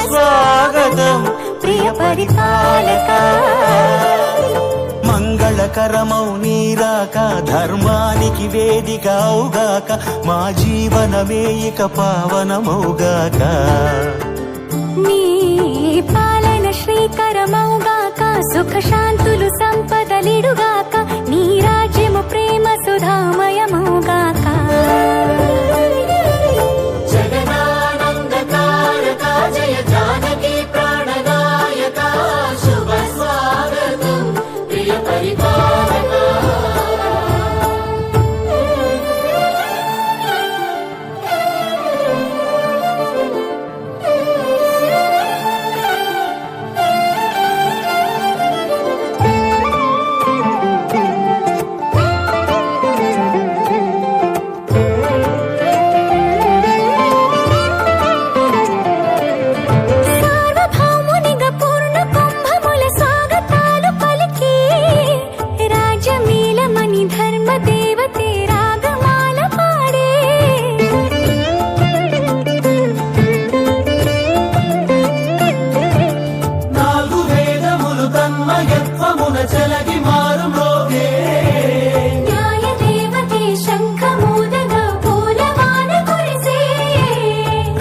స్వాగతం ప్రియ పరిపాలక. మంగళకరమౌ నీరాక ధర్మానికి వేదిక అవుగాక, మా జీవనమే ఇక పావనమౌగాక. నీ పాలన శ్రీకరమౌగాక, సుఖ శాంతులు సంపదలిడుగాక, నీ రాజ్యము ప్రేమ సుధామయమౌగాక. జగదానందకారక జయ జానకి ప్రాణదాయక, శుభ స్వాగతం ప్రియ పరిపాలక. చలగి మారు మ్రోగే న్యాయ దేవతే శంఖమూదగా పూలవాన కురిసే.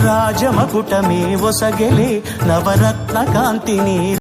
రాజమకుటమే ఒసగెలే నవరత్న కాంతిని